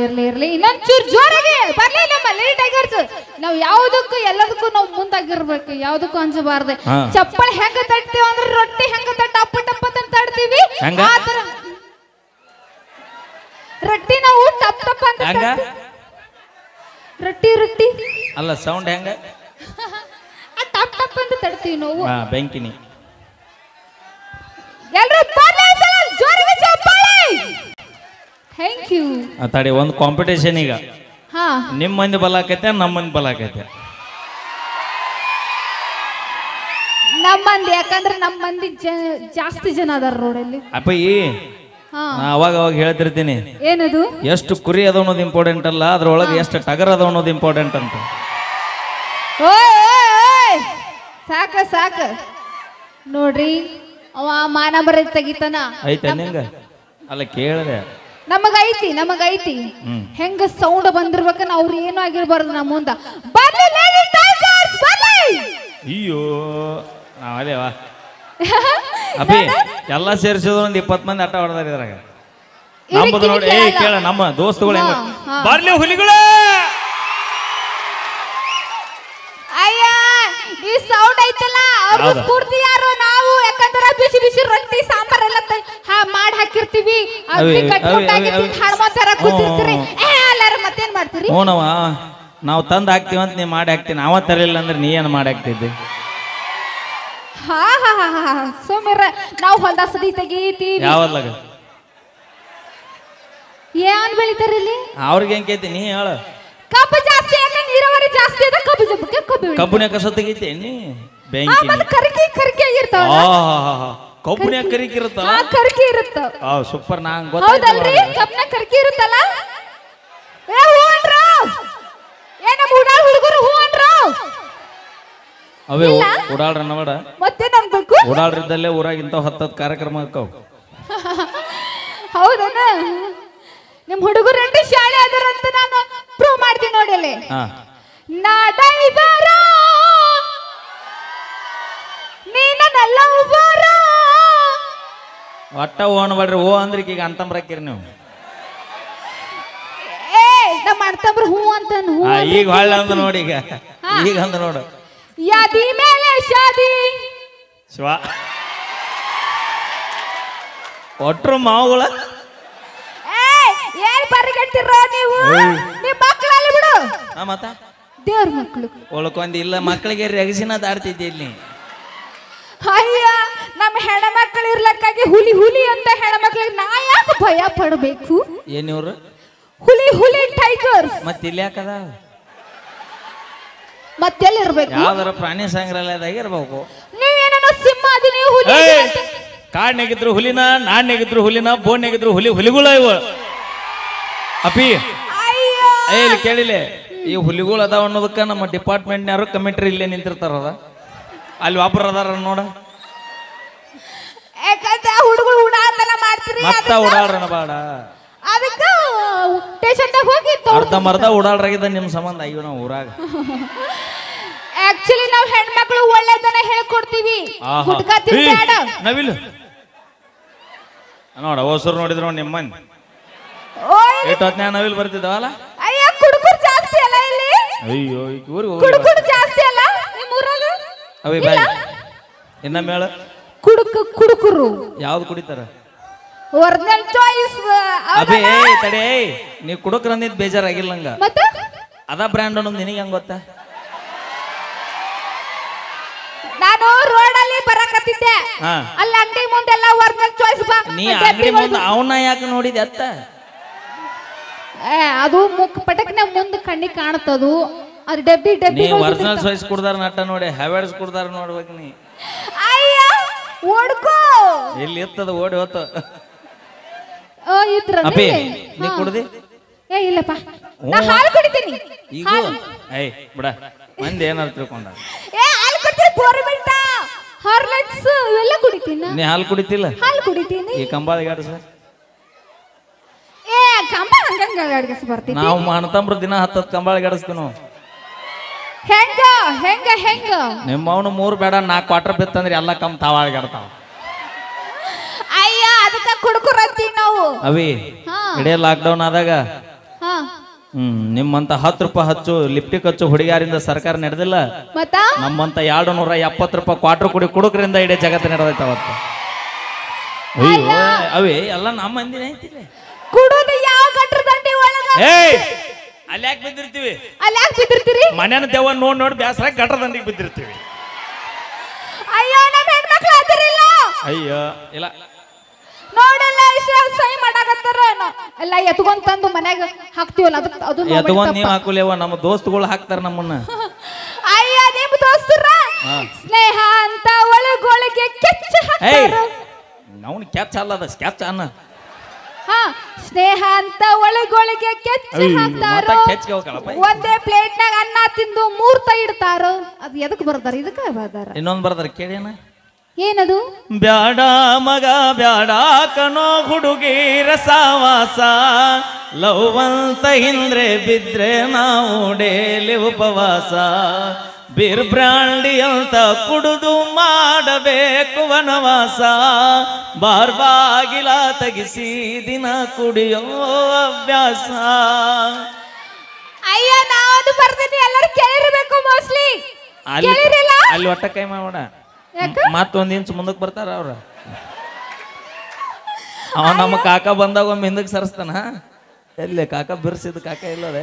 ಇರ್ಲಿ ಇರ್ಲಿ ಇನ್ನೊಂಚೂರು ಜೋರಾಗಿ ಬರ್ಲಿ ನಮ್ಮ ಲೇಡಿ ಟೈಗರ್ಸ್. ನಾವ್ ಯಾವ್ದಕ್ಕೂ ಎಲ್ಲದಕ್ಕೂ ನಾವು ಮುಂದಾಗಿರ್ಬೇಕು, ಯಾವ್ದಕ್ಕೂ ಅಂಜಬಾರ್ದು. ಚಪ್ಪಲ್ ಹೆಂಗ ತಟ್ತೀವಿ ಅಂದ್ರೆ ರೊಟ್ಟಿ ಹೆಂಗ ಟಪ್ಪ ಟಪ್ಪ ತಡ್ತೀವಿ, ಆತರ ರೊಟ್ಟಿ ನಾವು ಟಪ್ ಟಪ್ ಅಂತ ರೊಟ್ಟಿ ರೊಟ್ಟಿ ಅಲ್ಲ ಸೌಂಡ್ ಹೆಂಗ ಟಪ್ ಟಪ್ ಅಂತ ತಡ್ತೀವಿ ನಾವು. ಬೆಂಕಿನಿ ಎಲ್ಲರೂ ಜೋರಾಗಿ ಚಪ್ಪಾಳೆ. Thank you. ತಡಿ ಒಂದು ಕಾಂಪಿಟೇಷನ್ ಈಗ. ನಿಮ್ಮ ಮಂದಿ ಬಲ ಆಕೈತೆ, ನಮ್ಮ ಮಂದಿ ಬಲ ಆಕೈತೆ. ನಮ್ಮ ಮಂದಿ ಯಾಕಂದ್ರೆ ನಮ್ಮ ಮಂದಿ ಜಾಸ್ತಿ ಜನ ಅದಾರ ರೋಡಲ್ಲಿ. ಅಪ್ಪ ನಾ ಅವಾಗ ಹೇಳ್ತಿರ್ತೀನಿ, ಏನದು ಎಷ್ಟು ಕುರಿ ಅದ ಅನ್ನೋದು ಇಂಪಾರ್ಟೆಂಟ್ ಅಲ್ಲ, ಅದ್ರೊಳಗೆ ಎಷ್ಟು ಟಗರ್ ಅದ ಅನ್ನೋದು ಇಂಪಾರ್ಟೆಂಟ್ ಅಂತ. ಸಾಕ ಸಾಕ ನೋಡ್ರಿ, ಅವ ಮಾನಂಬರ ತೆಗಿತಾನ ಐತೆ ನಿಂಗ ಅಲ್ಲ ಕೇಳದೆ. ನಮಗೈತಿ ಹೆಂಗ ಸೌಂಡ್ ಬಂದಿರ್ಬೇಕ, ಅವ್ರು ಏನು ಆಗಿರ್ಬಾರ್ದು ನಮ್ಮ ಮುಂದ. ಅಯ್ಯೋ ನಾವದೇವಾ ಅಭಿ ಎಲ್ಲ ಸೇರಿಸಿದ ಒಂದ್ 20 ಮಂದಿ ಆಟ ಹೊಡೆದಾರ ಇದ್ರಾಗ. ನಮ್ಮದು ನೋಡಿ ಕೇಳ, ನಮ್ಮ ದೋಸ್ತುಗಳು ಹೆಂಗ ಬರ್ಲಿ ಹುಲಿಗಳು. ಅಯ್ಯ ಈ ಸೌಂಡ್ ಐತಲ್ಲ ಅವ್ರ ಸ್ಫೂರ್ತಿ ಯಾರು? ನಾವು ಯಾಕಂದ್ರೆ ಬಿಸಿ ಬಿಸಿ ರೊಟ್ಟಿ ಸಾಂಬಾರ್ ಎಲ್ಲ ಮಾಡಿ ಹಾಕಿರ್ತೀವಿ, ಮತ್ತೇನ್ ಮಾಡ್ತೀರಿ? ನಾವು ತಂದ್ ಹಾಕ್ತಿವಂತ ನೀ ಮಾಡಿ ಹಾಕ್ತೀನಿ, ನಾವ ತರಲಿಲ್ಲ ಅಂದ್ರೆ ನೀ ಏನ್ ಮಾಡಿ ಹಾಕ್ತಿದ್ದಿ? ಸೋಮ್ಯರ ನಾವು ಹೊಲ್ದ ಸದಿ ತೆಗೀತೀವಿ. ಯಾವಲ್ಲಾಗ ಏನ್ ಬೆಳಿತಾರ ಇಲ್ಲಿ? ಅವ್ರಿಗೆ ಹೆಂಗ್ ಕೇಳ್ತಿ ನೀ ಹೇಳ. ಕಬ್ಬು ಜಾಸ್ತಿ ಯಾಕ ನೀರಾವರಿ ಜಾಸ್ತಿ ಅದ, ಕಬ್ಬುನ ಕಸ ತೆಗಿತಿ ನೀ? ಬೆಂಕಿ ಕರಿಕೆ ಆಗಿರ್ತಾವ, ಕಬ್ಬುನ ಕರಿಕೆ ಇರುತ್ತಲ್ಲ, ಕರಿಕೆ ಇರುತ್ತ. ಸೂಪರ್, ನಂಗೆ ಗೊತ್ತಲ್ರಿ ಕಬ್ಬನ ಕರಿಕೆ ಇರುತ್ತಲ್ಲ. ಹುಡುಗರು ಹೂ ಅನ್ರ ಅವೇ ಓಡಾಡ್ರ ನೋಡ, ಮತ್ತೇನ್ ಅನ್ಬೇಕು? ಓಡಾಡ್ರಿದ್ದಲ್ಲೇ ಊರಾಗಿಂತ 10 ಕಾರ್ಯಕ್ರಮ ಹಾಕವ್. ಹೌದನ? ನಿಮ್ ಹುಡುಗರು ರೆಡ್ಡಿ ಶಾಲೆ ಅದರಂತ ನಾನು ಪ್ರೂವ್ ಮಾಡ್ತೀನಿ ನೋಡಿ ಅಲ್ಲಿ. ನಾಡೈಬಾರ ನೀನಲ್ಲ ಉಬಾರ ಒಟ್ಟ ಓಣ್ ಮಾಡ್ರಿ, ಓ ಅಂದ್ರೆ ಈಗ ಅಂತಂಬ್ರಾಕಿರಿ ನೀವು. ನಮ್ಮ ಅಣ್ಣತಂಬ್ರು ಹೂ ಅಂತ ಈಗ ಹೊಳ್ಳ ಅಂದ ನೋಡಿ, ಈಗ ಅಂದ ನೋಡು. ಯಾದಿ ಮೇಲೆ ಶಾದಿ ಶಿವ ಒಟ್ರು ಮಾವುಗಳ ಏನ್ ಬರ್ಗಟ್ಟಿರೋ ನೀವು? ನಿಮ್ ಮಕ್ಕಳಲ್ಲಿ ಬಿಡು, ಮತ್ತ ದೇವ್ರ ಮಕ್ಕಳು ಒಳಕೊಂದ್ ಇಲ್ಲ ಮಕ್ಕಳಿಗೆ ರಗಸಿನ ದಾಡ್ತಿದ್ದೆ ಇಲ್ಲಿ. ಅಯ್ಯ ನಮ್ಮ ಹೆಣ್ಮಕ್ಳು ಇರ್ಲಕ್ಕಾಗಿ ಹುಲಿ ಹುಲಿ ಅಂತ ಹೆಣ್ಮಕ್ಳಿಗೆ ನಾ ಯಾಕೆ ಭಯ ಪಡಬೇಕು? ಏನಿವ್ರು ಹುಲಿ ಹುಲಿ ಟೈಗರ್ಸ್ ಮತ್ತೆ ಇಲ್ಲಿ ಯಾಕದ? ಮತ್ತೆಲ್ಲಿ ಇರ್ಬೇಕು? ಯಾವ್ದಾರ ಪ್ರಾಣಿ ಸಂಗ್ರಹಾಲಯದಾಗ ಇರ್ಬೇಕು. ನೀವೇನೋ ಸಿಂಹ ಅದಿ, ನೀವು ಹುಲಿ. ಕಾಡ್ನಾಗಿದ್ರು ಹುಲಿನ, ನಾಡ್ನಾಗಿದ್ರು ಹುಲಿನ, ಬೋನ್ಯಾಗಿದ್ರು ಹುಲಿಗಳ ಇವು. ಅಪಿ ಇಲ್ಲಿ ಕೇಳಿಲೆ, ಈ ಹುಲಿಗಳು ಅದಾವ ಅನ್ನೋದಕ್ಕ ನಮ್ಮ ಡಿಪಾರ್ಟ್ಮೆಂಟ್ನ್ಯಾರು ಕಮಿಟ್ರಿ ಇಲ್ಲೇ ನಿಂತಿರ್ತಾರದ. ಅಲ್ಲಿ ಒಬ್ರು ಅದಾರ ನೋಡ, ಹುಡುಗರು ಉಡಾಡ್ದೆಲ್ಲ ಮಾಡ್ತೀರಿ, ಮತ್ತ ಉಡಾಡ್ರಣ ಬಾಡ. ಅದಕ್ಕ ಸ್ಟೇಷನ್ದಾಗ ಹೋಗಿ ಅರ್ಧ ಮರ್ಧ ಉಡಾಡ್ರಾಗಿದ್ದ ನಿಮ್ ಸಂಬಂಧ. ಅಯ್ಯೋ ನಾವು ಊರಾಗ ಆಕ್ಚುಲಿ ನಾವು ಹೆಣ್ಮಕ್ಳು ಒಳ್ಳೆದನ್ನ ಹೇಳ್ಕೊಡ್ತೀವಿ. ನವಿಲು ನೋಡ ಹೊಸರು ನೋಡಿದ್ರು ನಿಮ್ಮ ಮಂದಿ ಏಟೊತ್ನ್ಯಾಗ ನವಿಲ್ ಬರ್ತಿದ್ದವಲ್ಲ. ಅಯ್ಯ ಕುಡುಕುರು ಜಾಸ್ತಿ ಅಲ್ಲ ಇಲ್ಲಿ. ಅಯ್ಯೋ ಕುಡುಕುರು ಜಾಸ್ತಿ ಅಲ್ಲ ನಿಮ್ಮ ಊರಾಗ? ಅವೇ ಬಾಯ್ ಇನ್ನೊಮ್ಮೆ ಹೇಳ. ಕುಡುಕುರು ಯಾವ್ದು ಕುಡಿತಾರ? Original choice. ಅಬೇ ತಡೆ, ನೀ ಕುಡುಕ್ರ ಅಂದಿದ್ ಬೇಜಾರಾಗಿಲ್ಲ ನಂಗ. ಮತ್ತೆ ಅದ ಬ್ರ್ಯಾಂಡ್ ಅನ್ನೋದು ನಿನಗೆ ಹೆಂಗ್ ಗೊತ್ತಾ? ನಾನು ರೋಡ್ ಅಲ್ಲಿ ಬರಕತ್ತಿದ್ದೆ, ಅಲ್ಲಿ ಅಂಗಡಿ ಮುಂದೆಲ್ಲ ಒರಿಜಿನಲ್ ಚಾಯ್ಸ್ ಬಾ. ನೀ ಅಂಗಡಿ ಮುಂದೆ ಅವನ್ನ ಯಾಕೆ ನೋಡಿದೆ ಅತ್ತ? ಅದು ಮುಖ ಪಟಕ್ನ ಮುಂದೆ ಕಣ್ಣಿಗೆ ಕಾಣತದು, ಅದು ಡಬ್ಬಿ ಡಬ್ಬಿ. ನೀ ಒರಿಜಿನಲ್ ಚಾಯ್ಸ್ ಕುಡ್ದಾರ ನಟ ನೋಡಿ, ಹ್ಯಾವೆಲ್ಸ್ ಕುಡ್ದಾರ ನೋಡ್ಬೇಕು ನೀ. ಅಯ್ಯ ಓಡ್ಕೋ, ಎಲ್ಲಿ ಇರ್ತದ ಓಡಿ ಹೋತ. ಅಪ್ಪಿ ನೀ ಕುಡ್ದಿ? ಇಲ್ಲಪ್ಪ, ನಾ ಹಾಲು ಕುಡಿತೀನಿ. ಈಗ ಏಯ್ ಬಿಡ, ಮಂದಿ ಏನಾರು ತಿಳ್ಕೊಂಡ. ಹಾಲು ಕುಡಿತೀನಿ, ಬೋರ್ಮಿಟ, ಹಾರ್ಲಿಕ್ಸ್ ಇವೆಲ್ಲ ಕುಡಿತೀನಿ. ನೀ ಹಾಲು ಕುಡಿತಿಲ್ಲ? ಹಾಲು ಕುಡಿತೀನಿ. ಈ ಕಂಬಾಳಿಗೆ ಆಡಿಸ ಕಂಬ ಹಂಗ ಅಡ್ಗಿಸ್ ಬರ್ತೀನಿ. ನಾವು ಅಣ್ಣತಂಬ್ರು ದಿನ 10 ಕಂಬಾಳಿಗೆ ಆಡಿಸ್ತೀವಿ ನಾವು. ಹೆಂಗ ಹೆಂಗ ಹೆಂಗ ನಿಮ್ಮ ಅವನು 3 ಬೇಡ 4 ಕ್ವಾರ್ಟರ್ ಬಿತ್ತಂದ್ರೆ ಎಲ್ಲ ಕಮ್ ತಾವಾಳಿಗೆ ಆಡ್ತಾವ. ಅಯ್ಯ ಅದಕ್ಕ ಕುಡ್ಕುರತ್ತೀವಿ ನಾವು. ಅವಿ ಇಡೇ ಲಾಕ್ಡೌನ್ ಆದಾಗ ನಿಮ್ಮಂತ 10 ರೂಪಾಯಿ ಹಚ್ಚು ಲಿಪ್ಟಿಕ್ ಹಚ್ಚು ಹುಡುಗಿಯಾರಿಂದ ಸರ್ಕಾರ ನಡೆದಿಲ್ಲ. ಮತ್ತ ನಮ್ಮಂತ 270 ರೂಪಾಯಿ ಕ್ವಾರ್ಟರ್ ಕುಡಿ ಕುಡುಕರಿಂದ ಇಡೀ ಜಗತ್ತು ನಡೆದೈತೆ ಅವತ್ತು. ಅಯ್ಯೋ ಅವೇ ಎಲ್ಲ ನಮ್ಮ ಮಂದಿನೇ ಐತಿಲ್ಲ. ಕುಡುದು ಯಾವ ಗಟ್ರ ದಂಡಿ ಒಳಗ ಅಲ್ಲಿ ಯಾಕೆ ಬಿದ್ದಿರ್ತೀವಿ? ಅಲ್ಲಿ ಯಾಕೆ ಬಿದ್ದಿರ್ತೀರಿ? ಮನೆನ ದೇವ ನೋಡಿ ಬ್ಯಾಸರ ಗಟ್ರ ದಂಡಿಗೆ ಬಿದ್ದಿರ್ತೀವಿ. ಅಯ್ಯೋ ನಮ್ಮ ಹೆಣ್ಮಕ್ಳು ಅದರಿಲ್ಲ. ಅಯ್ಯೋ ಇಲ್ಲ ನೋಡಲ್ಲ ಸಹಿ ಮಾಡಾಕತ್ತಾರ ಎಲ್ಲ ಎತ್ಕೊಂಡ್ ತಂದು ಮನ್ಯಾಗ ಹಾಕ್ತಿವಲ್ಲ ಅದು ಎತ್ಕೊಂಡ್ ನೀವ್ ಹಾಕುಲೇವ ನಮ್ಮ ದೋಸ್ತುಗಳು ಹಾಕ್ತಾರ ನಮ್ಮನ್ನ. ಅಯ್ಯ ನಿಮ್ ದೋಸ್ತರ ಸ್ನೇಹ ಅಂತ ಒಳಗೊಳಗೆ ಕೆಚ್ಚ ಹಾಕ್ತಾರ. ನಾವು ಕೆಚ್ಚ ಅಲ್ಲದ ಸ್ಕೆಚ್ ಅನ್ನ. ಹಾ ಸ್ನೇಹ ಅಂತ ಒಳಗೊಳಗೆ ಕೆಚ್ಚ ಹಾಕ್ತಾರ. ಒಂದೇ ಪ್ಲೇಟ್ ನಾಗ ಅನ್ನ ತಿಂದು 3 ತ ಇಡ್ತಾರ. ಅದು ಎದಕ್ ಬರ್ದಾರ? ಇದಕ್ಕ ಬರ್ದಾರ. ಇನ್ನೊಂದ್ ಬರ್ದಾರ ಕೇಳೇನ? ಏನದು? ಬ್ಯಾಡ ಮಗ ಬ್ಯಾಡ ಕನೋ ಹುಡುಗಿರ ಸಾವಾಸ, ಲವ್ ಅಂತ ಹಿಂದ್ರೆ ಬಿದ್ರೆ ನಾವು ಡೇಲಿ ಉಪವಾಸ, ಬೀರ್ ಬ್ರಾಂಡಿ ಅಂತ ಕುಡುದು ಮಾಡಬೇಕು ವನವಾಸ, ಬಾಗಿಲ ತೆಗಿಸಿ ದಿನ ಕುಡಿಯೋ ಅಭ್ಯಾಸ. ಅಯ್ಯ ನಾನು ಬರ್ತೀನಿ, ಎಲ್ಲರೂ ಕೇಳಿರ್ಬೇಕು ಮೋಸ್ಟ್ಲಿ. ಅಲ್ಲಿ ಒಟ್ಟ ಕೈ ಮಾಡೋಣ, ಮತ್ತೊಂದ್ ಇಂಚ್ ಮುಂದಕ್ಕೆ ಬರ್ತಾರ ಅವ್ರ. ಅವ ನಮ್ಮ ಕಾಕ ಬಂದಾಗ ಒಮ್ಮೆ ಹಿಂದಕ್ಕೆ ಸರಿಸ್ತಾನ. ಎಲ್ಲಿ ಕಾಕ ಬಿರ್ಸಿದ ಕಾಕ ಇಲ್ಲದೆ.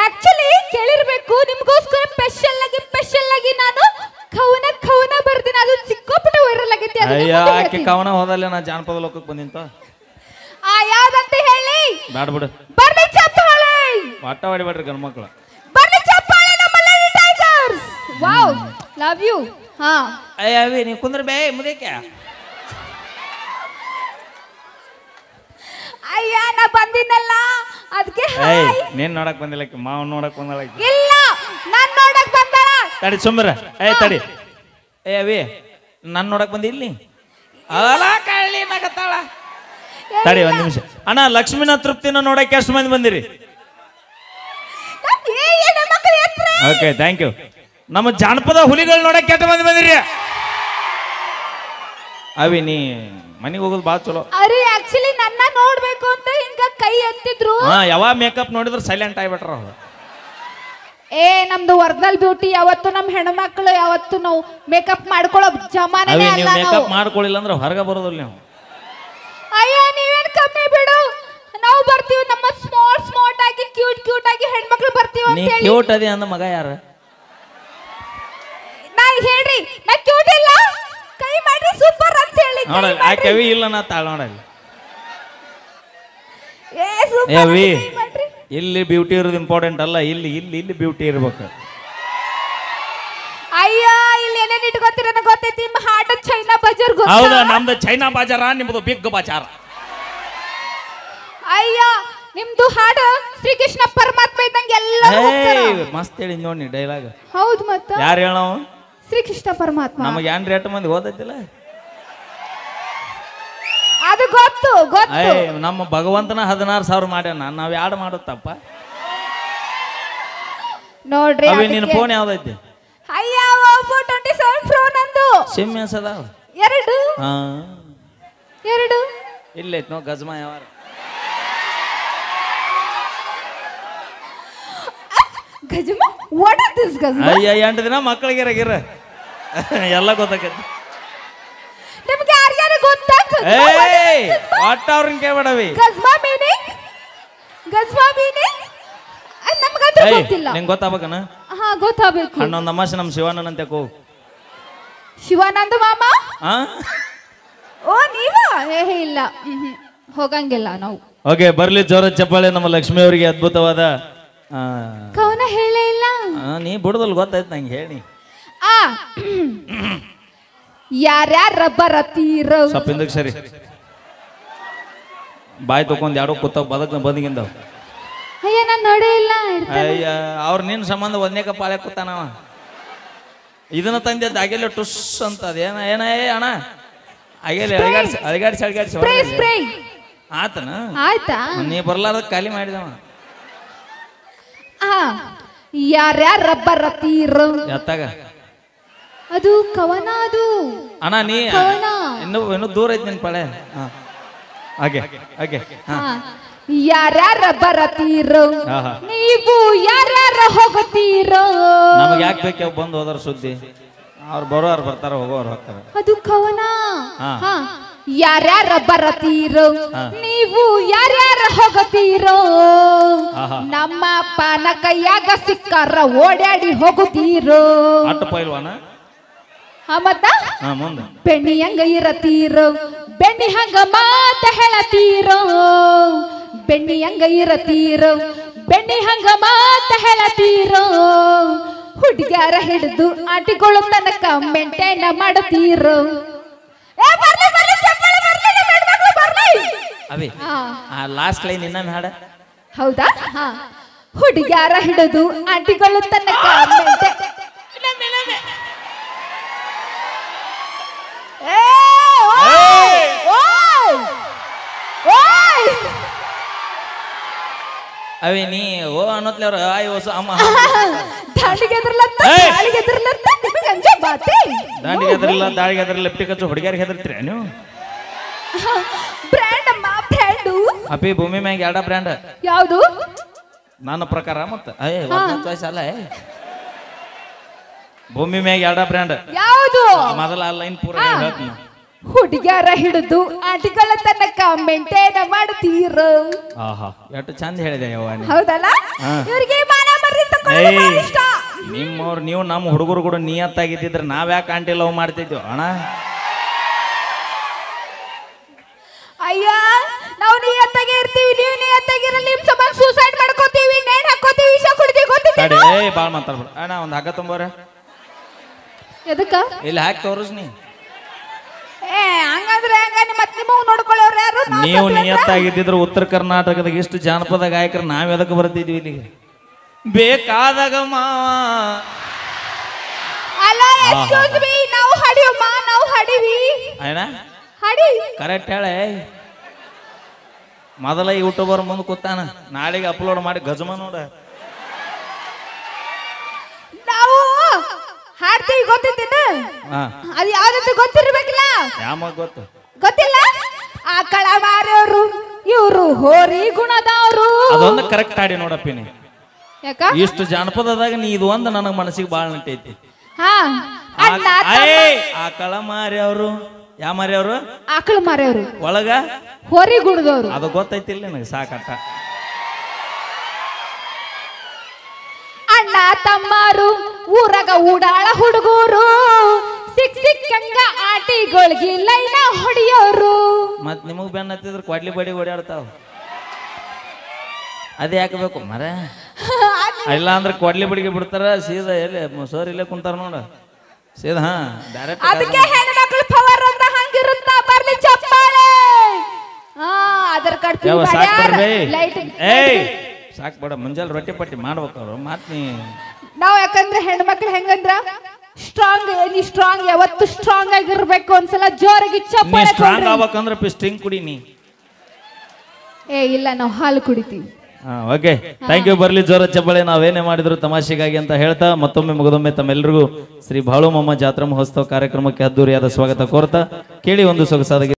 ಆಕ್ಚುಲಿ ಕೇಳಿರ್ಬೇಕು, ನಿಮ್ಗೋಸ್ಕರ ಸ್ಪೆಷಲ್ ಆಗಿ ನಾನು ಕವನ ಬರ್ತೀನಿ. ಅದು ಸಿಕ್ಕೋಪಟ್ಟೆ ವೈರಲ್ ಆಗೈತಿ. ಅಯ್ಯ ಆಕೆ ಕವನ ಹೋದಲ್ಲ ನಾ ಜಾನಪದ ಲೋಕಕ್ಕೆ ಬಂದಿಂತ. ಯಾವ್ದಂತ ಹೇಳಿ? ಬ್ಯಾಡ ಬಿಡು. ಬರ್ಲಿ ಚಪ್ಪಾಳೆ. ಆಟ ಆಡಿಬೇಡ್ರಿ ಗಂಡ ಮಕ್ಳು. ಬರ್ಲಿ ಚಪ್ಪಾಳೆ ನಮ್ಮ lady tigers. Wow love you. ಹಾ ಅಯ್ಯವಿ ನೀ ಕುಂದ್ರ ಬೇ ಮುದೇಕೆ. ಅಯ್ಯ ನಾ ಬಂದಿನಲ್ಲ ಅದಕ್ಕೆ. ನೀನ್ ನೋಡಕ್ ಬಂದಿಲ್ಲ, ಮಾವ ನೋಡಕ್ ಬಂದಲ್ಲ. ಇಲ್ಲ ನಾನ್ ನೋಡಕ್ ಬಂದಳ. ತಡಿ ಸುಮ್ರ. ತಡಿ ಅವಿ ನನ್ ನೋಡಕ್ ಬಂದಿ ಇಲ್ಲಿ. ಅಲ್ಲ ಕಳ್ಳಿ ನಗತಾಳ. ತಡಿ ಒಂದ್ ನಿಮಿಷ ಅಣ್ಣ. ಲಕ್ಷ್ಮಿನ ತೃಪ್ತಿನ ನೋಡಕ್ಕೆ ಎಷ್ಟು ಮಂದಿ ಬಂದಿರಿ? Okay thank you. ನಮ್ಮ ಜಾನಪದ ಹುಲಿಗಳು ನೋಡಕ್ಕೆ ಎಷ್ಟು ಮಂದಿ ಬಂದಿರಿ? ಅವಿ ನೀ ಮನೆಗೆ ಹೋಗೋದು ಭಾಳ ಚಲೋ. ಅರೆ ಆಕ್ಚುಲಿ ನನ್ನ ನೋಡ್ಬೇಕು ಅಂತ ಹಿಂಗ ಕೈ ಎತ್ತಿದ್ರು. ಯಾವಾಗ ಮೇಕಪ್ ನೋಡಿದ್ರು ಸೈಲೆಂಟ್ ಆಗಿಬಿಟ್ರ ಅವ್ರು. ನಮ್ದು ಒರಿಜಿನಲ್ ಬ್ಯೂಟಿ ಯಾವತ್ತು ನಮ್ಮ ಹೆಣ್ಮಕ್ಳು ಯಾವತ್ತು ನಾವು ಮೇಕಪ್ ಮಾಡ್ಕೊಳ್ಳೋ ಜಮಾನೇ ಅಲ್ಲ. ಮೇಕಪ್ ಮಾಡ್ಕೊಳ್ಳಿಲ್ಲ ಅಂದ್ರೆ ಹೊರಗೆ ಬರೋದಿಲ್ಲ ನೀವು. ಅಯ್ಯೋ ನೀವೇನ್ ಕಮ್ಮಿ ಬಿಡು, ನಾವು ಬರ್ತೀವಿ. ನಮ್ಮ ಸ್ಮಾರ್ಟ್ ಆಗಿ ಕ್ಯೂಟ್ ಆಗಿ ಹೆಣ್ಮಕ್ಳು ಬರ್ತೀವಿ ಅಂತ ಹೇಳಿ. ಕ್ಯೂಟ್ ಅದೇ ಅಂದ ಮಗ ಯಾರು? ನಾ ಹೇಳ್ರಿ ನಾ ಕ್ಯೂಟ್ ಇಲ್ಲ, ಕೈ ಮಾಡ್ರಿ ಸೂಪರ್ ಅಂತ ಹೇಳಿ. ನೋಡಲ್ಲ ಆ ಕವಿ ಇಲ್ಲ ನಾ ತಾಳ ನೋಡಲ್ಲ. ಇಲ್ಲಿ ಬ್ಯೂಟಿ ಇರೋದು ಇಂಪಾರ್ಟೆಂಟ್ ಅಲ್ಲ, ಇಲ್ಲಿ ಇಲ್ಲಿ ಇಲ್ಲಿ ಬ್ಯೂಟಿ ಇರ್ಬೇಕು. ಅಯ್ಯ ಇಲ್ಲಿ ಏನೇನು ಇಟ್ಕೋತೀರ ಗೊತ್ತೈತಿ? ನಿಮ್ಮ ಹಾರ್ಟ್ ಚೈನಾ ಬಜಾರ್ ಗೊತ್ತಾ? ಹೌದಾ, ನಮ್ದು ಚೈನಾ ಬಜಾರ, ನಿಮ್ದು ಬಿಗ್ ಬಜಾರ. ಅಯ್ಯ ನಿಮ್ದು ಹಾಡು ಶ್ರೀಕೃಷ್ಣ ಪರಮಾತ್ಮ ಇದ್ದಂಗೆ ಎಲ್ಲ ಮಸ್ತ್ ಹೇಳಿ ನೋಡಿ ಡೈಲಾಗ್. ಹೌದು ಮತ್ತ ಯಾರು ಹೇಳವ? ಶ್ರೀಕೃಷ್ಣ ಪರಮಾತ್ಮ. ನಮಗೆ ಏನ್ ರೇಟ್ ಮಂದಿ ಓದೈತಿಲ್ಲ ಅದು ಗೊತ್ತು. ನಮ್ಮ ಭಗವಂತನ 16,000 ಮಾಡ್ಯಾನ, ನಾವ್ ಯಾಡ್ ಮಾಡುತ್ತಪ್ಪ ನೋಡ್ರಿ. ನಿನ್ನ ಫೋನ್ ಯಾವ್ದೈತಿ? ಅಯ್ಯ Oppo 27 Pro ನಂದು. ಸಿಮ್ ಎಸದ? 2 ಇಲ್ಲೈತ್ ನೋ ಗಜ್ಮಾ ಯಾವ ಗಜ್ಮಾ. ವಾಟ್ ಇಸ್ ದಿಸ್ ಗಜ್ಮಾ? ಅಯ್ಯ 8 ದಿನ ಮಕ್ಕಳಿಗೆ ಗಿರ ಎಲ್ಲ ಗೊತ್ತಾಗೈತಿ. ನಿಮಗೆ ಯಾರ್ಯಾರು ಗೊತ್ತಾ? ಒಟ್ಟ ಅವ್ರನ್ನ ಕೇಳ್ಬೇಡವಿ. ಗಜ್ಮಾ ಮೀನಿಂಗ್ ನಮ್ಗಂತೂ ಗೊತ್ತಿಲ್ಲ. ನಿಂಗೆ ಗೊತ್ತಾಗಬೇಕನ? ಹಾ ಗೊತ್ತಾಗಬೇಕು. ಅಣ್ಣೊಂದು ಅಮಾಸೆ ನಮ್ಮ ಶಿವಾನಂದ ಅಂತ ಕೋ. ಶಿವಾನಂದ ಮಾಮ? ಓ ನೀವಾ? ಇಲ್ಲ ಹೋಗಂಗಿಲ್ಲ ನಾವು. ಓಕೆ ಬರ್ಲಿ ಜೋರ ಚಪ್ಪಾಳೆ ನಮ್ಮ ಲಕ್ಷ್ಮಿ ಅವರಿಗೆ. ಅದ್ಭುತವಾದ ಕವನ ಹೇಳೇ ಇಲ್ಲ. ನೀ ಬಿಡುದಲ್ ಗೊತ್ತಾಯ್ತು ನಂಗೆ ಹೇಳಿ. ಯಾರ್ಯಾರ ಬರತೀರ? ಸ್ವಲ್ಪ ಹಿಂದಕ್ಕೆ ಸರಿ. ಬಾಯ್ ತಕೊಂಡ್ ಯಾರೋ ಕೂತಾವ ಬದಗಿಂದ. ಅಯ್ಯ ನಾನು ನೋಡೇ ಇಲ್ಲ. ಅಯ್ಯ ಅವ್ರ ನಿನ್ನ ಸಂಬಂಧ ಒಂದೇಕ ಪಾಳೆ ಕೂತಾನವ. ಇದನ್ನ ತಂದೆ ಅಗೆಲ್ಲ ಟುಸ್ ಅಂತ ಅದೇನ ಏನ ಅಣ್ಣ ಅಗೆಲ್ಲ ಅಳಗಾಡ್ಸಿ ಆತನ ಆಯ್ತಾ? ನೀ ಬರ್ಲಾರ್ದ ಖಾಲಿ ಮಾಡಿದವ. ಯಾರ್ಯಾರ ಬರತೀರ? ಎತ್ತಾಗ ಅದು ಕವನ. ಅದು ಅಣ್ಣ ನೀ ಇನ್ನೂ ದೂರ ಐತಿ ನಿನ್ ಪಳೆ. ಹಾಗೆ ಯಾರ್ಯಾರ ಬರತೀರೋ ನೀವು ಯಾರ್ಯಾರ ಹೋಗತೀರೋ ನಮಗೆ ಯಾಕೆ ಬೇಕು ಬಂದು ಹೋದ್ರ ಸುದ್ದಿ ಅವ್ರು ಬರೋರು ಬರ್ತಾರ ಹೋಗೋರು ಹೋಗ್ತಾರ ಅದು ಕವನ ಯಾರ್ಯಾರ ಬರತೀರೋ ನೀವು ಯಾರ್ಯಾರ ಹೋಗತೀರೋ ನಮ್ಮ ಅಪ್ಪನ ಕೈಯಾಗ ಸಿಕ್ಕಾರ ಓಡಾಡಿ ಹೋಗುತ್ತೀರೋ ಅಟ್ಟ ಪೈಲ್ವಾನ ಮತ್ತ ಮುಂದೆ ಬೆಣ್ಣಿ ಹಂಗ ಇರತೀರೋ ಬೆಣ್ಣಿ ಹಂಗ ಮಾತ ಹೇಳತೀರೋ ಬೆಣ್ಣಿ ಹಂಗ ಇರತೀರೋ ಬೆಣ್ಣಿ ಹಂಗ ಮಾತ ಹೇಳತೀರೋ ಹುಡುಗ್ಯಾರ ಹಿಡಿದು ಆಟಿಕೊಳ್ಳೋ ತನಕ ಮೆಂಟೇನ ಮಾಡುತ್ತೀರೋ ಅವಿ ಲಾಸ್ಟ್ ಲೈನ್ ಇನ್ನೊಮ್ಮೆ ಹಾಡ ಹೌದಾ ಹುಡುಗ್ಯಾರ ಹಿಡಿದು ಆಟಿಕೊಳ್ಳೋ ತನಕ ಅವಿ ನೀ ಓ ಅನ್ನೋತ್ಲೆ ಅವ್ರ ಆಯ್ ಹೊಸ ಅಮ್ಮ ದಾಂಡಿಗೆ ಎದ್ರಲ್ಲ ದಾಳಿಗೆ ಎದ್ರಲ್ಲ ಲೆಫ್ಟಿ ಕಚ್ಚು ಹುಡುಗಿಯರಿಗೆ ಹೆದರ್ತೀರ ನೀವು ಬ್ರ್ಯಾಂಡ್ ಅಮ್ಮ ಬ್ರ್ಯಾಂಡು ಅಪ್ಪಿ ಭೂಮಿ ಮ್ಯಾಗ ಎರಡ ಬ್ರ್ಯಾಂಡ್ ಯಾವುದು ನನ್ನ ಪ್ರಕಾರ ಮತ್ತ ಚಾಯ್ಸ್ ಅಲ್ಲ ಭೂಮಿ ಮ್ಯಾಗ ಎರಡ ಬ್ರ್ಯಾಂಡ್ ಯಾವುದು ಮೊದಲ ಲೈನ್ ಪೂರ ಹೇಳ್ತೀನಿ ಹುಡುಗ್ಯಾರ ಹಿಡಿದು ಆಟಿಗಳ ತನಕ ಮೆಂಟೇನ ಮಾಡ್ತೀರೋ ಎಷ್ಟು ಚಂದ ಹೇಳಿದೆ ಹೌದಲ್ಲ ಇವ್ರಿಗೆ ನಿಮ್ಮವ್ರು ನೀವು ನಮ್ಮ ಹುಡುಗರು ಕೂಡ ನಿಯತ್ತಾಗಿದ್ದಿದ್ರೆ ನಾವ್ ಯಾಕೆ ಆಂಟಿ ಲವ್ ಮಾಡ್ತಿದ್ವಿ ಅಣ್ಣ ಅಯ್ಯ ನಾವು ನಿಯತ್ತಾಗಿ ಇರ್ತೀವಿ ನೀವು ನಿಯತ್ತಾಗಿರಲ್ಲ ನಿಮ್ ಸಂಬಂಧ ಸೂಸೈಡ್ ಮಾಡ್ಕೋತೀವಿ ನೇಣ್ ಹಾಕೋತೀವಿ ವಿಷ ಕುಡಿತೀವಿ ಗೊತ್ತಿದೆ ಬಾಳ್ ಮಾತಾಡ್ಬೇಡ ಅಣ್ಣ ಒಂದ್ ಹಗ್ಗ ತುಂಬೋರ ಎದಕ್ಕ ಇಲ್ಲಿ ಹಾಕಿ ತೋರಿಸ್ ನೀ ಹಂಗಂದ್ರೆ ಹಂಗ ಮತ್ತೆ ನಿಮ್ಮವ್ ನೋಡ್ಕೊಳ್ಳೋರು ಯಾರು ನೀವು ನಿಯತ್ತಾಗಿದ್ದಿದ್ರೆ ಉತ್ತರ ಕರ್ನಾಟಕದಾಗ ಇಷ್ಟು ಜಾನಪದ ಗಾಯಕರು ನಾವ್ ಎದಕ್ಕೆ ಬರ್ತಿದ್ವಿ ಇಲ್ಲಿಗೆ ಬೇಕಾದಾಗ ಮಾವ ಅಲ್ಲ ಎಕ್ಸ್ಕ್ಯೂಸ್ ಮೀ ನಾವು ಹಡಿಯಮ್ಮ ನಾವು ಹಡಿವಿ ಅಣ್ಣ ಹಡಿ ಕರೆಕ್ಟ್ ಹೇಳೆ ಮೊದಲ ಯೂಟ್ಯೂಬರ್ ಮುಂದೆ ಕೂತಾನ ನಾಳೆಗೆ ಅಪ್ಲೋಡ್ ಮಾಡಿ ಗಜಮ ನೋಡ ನಾವು ಹಾಡ್ತೀವಿ ಗೊತ್ತಿದ್ದೇನ ಅದು ಯಾವ್ದಂತ ಗೊತ್ತಿರ್ಬೇಕಿಲ್ಲ ಯಾವಾಗ ಗೊತ್ತು ಗೊತ್ತಿಲ್ಲ ಆ ಕಳವಾರವರು ಇವರು ಹೋರಿ ಗುಣದವರು ಅದೊಂದು ಕರೆಕ್ಟ್ ಹಾಡಿ ನೋಡಪ್ಪಿ ನೀ ಯಾಕ ಇಷ್ಟು ಜಾನಪದದಾಗ ನೀ ಇದು ಒಂದು ನನಗೆ ಮನಸ್ಸಿಗೆ ಬಾಳ್ ನಟೈತಿ ಆ ಕಳ ಮಾರಿ ಅವರು ಯಾವ ಮಾರಿ ಅವರು ಆಕಳ ಮಾರಿಯವರು ಒಳಗ ಹೋರಿ ಗುಣದವರು ಅದು ಗೊತ್ತೈತಿಲ್ಲ ನನಗೆ ಸಾಕಟ್ಟ ಅಣ್ಣ ತಮ್ಮಾರು ಊರಾಗ ಊಡಾಳ ಹುಡುಗರು ಸಿಕ್ಕಂಗ ಆಟಿಗಳಿಗೆ ಲೈನ ಹೊಡಿಯೋರು ಮತ್ ನಿಮಗ್ ಬೆನ್ನ ಹತ್ತಿದ್ರ ಕೊಡ್ಲಿ ಬಡಿ ಓಡಾಡ್ತಾವ ಅದೇ ಯಾಕಬೇಕು ಮರ ಇಲ್ಲ ಅಂದ್ರೆ ಕೊಡ್ಲಿ ಬಡಿಗೆ ಬಿಡ್ತಾರ ಸೀದಾ ಎಲ್ಲಿ ಸರ್ ಇಲ್ಲೇ ಕುಂತಾರ ನೋಡ ಸೀದಾ ಡೈರೆಕ್ಟ್ ಅದಕ್ಕೆ ಹೆಣ್ಮಕ್ಳು ಪವರ್ ಅಂತ ಹಂಗಿರುತ್ತಾ ಬರ್ಲಿ ಚಪ್ಪಾಳೆ ಅದರ ಕಡ್ತಿ ಸಾಕ್ ಬೇಡ ಮುಂಜಾನೆ ರೊಟ್ಟಿ ಪಟ್ಟಿ ಮಾಡ್ಬೇಕು ಅವ್ರು ಮಾತ್ ನೀ ನಾವ್ ಯಾಕಂದ್ರೆ ಹೆಣ್ಮಕ್ಳು ಹೆಂಗಂದ್ರ ಸ್ಟ್ರಾಂಗ್ ನೀ ಸ್ಟ್ರಾಂಗ್ ಯಾವತ್ತು ಸ್ಟ್ರಾಂಗ್ ಆಗಿರ್ಬೇಕು ಒಂದ್ಸಲ ಜೋರಾಗಿ ಚಪ್ಪಾಳೆ ಸ್ಟ್ರಾಂಗ್ ಆಗ್ಬೇಕಂದ್ರೆ ಸ್ಟಿಂಗ್ ಕುಡಿ ನೀ ಇಲ್ಲ ನಾವು ಹಾಲು ಕುಡಿತೀವಿ ಓಕೆ ಥ್ಯಾಂಕ್ ಯು ಬರ್ಲಿ ಜೋರ ಚಪ್ಪಾಳೆ ನಾವೇನೇ ಮಾಡಿದ್ರು ತಮಾಷೆಗಾಗಿ ಅಂತ ಹೇಳ್ತಾ ಮತ್ತೊಮ್ಮೆ ಮುಗಿದೊಮ್ಮೆ ತಮ್ಮೆಲ್ಲರಿಗೂ ಶ್ರೀ ಬಾಳು ಮಮ್ಮ ಜಾತ್ರಾ ಮಹೋತ್ಸವ ಕಾರ್ಯಕ್ರಮಕ್ಕೆ ಅದ್ದೂರಿಯಾದ ಸ್ವಾಗತ ಕೋರ್ತಾ ಕೇಳಿ ಒಂದು ಸೊಗಸಾದ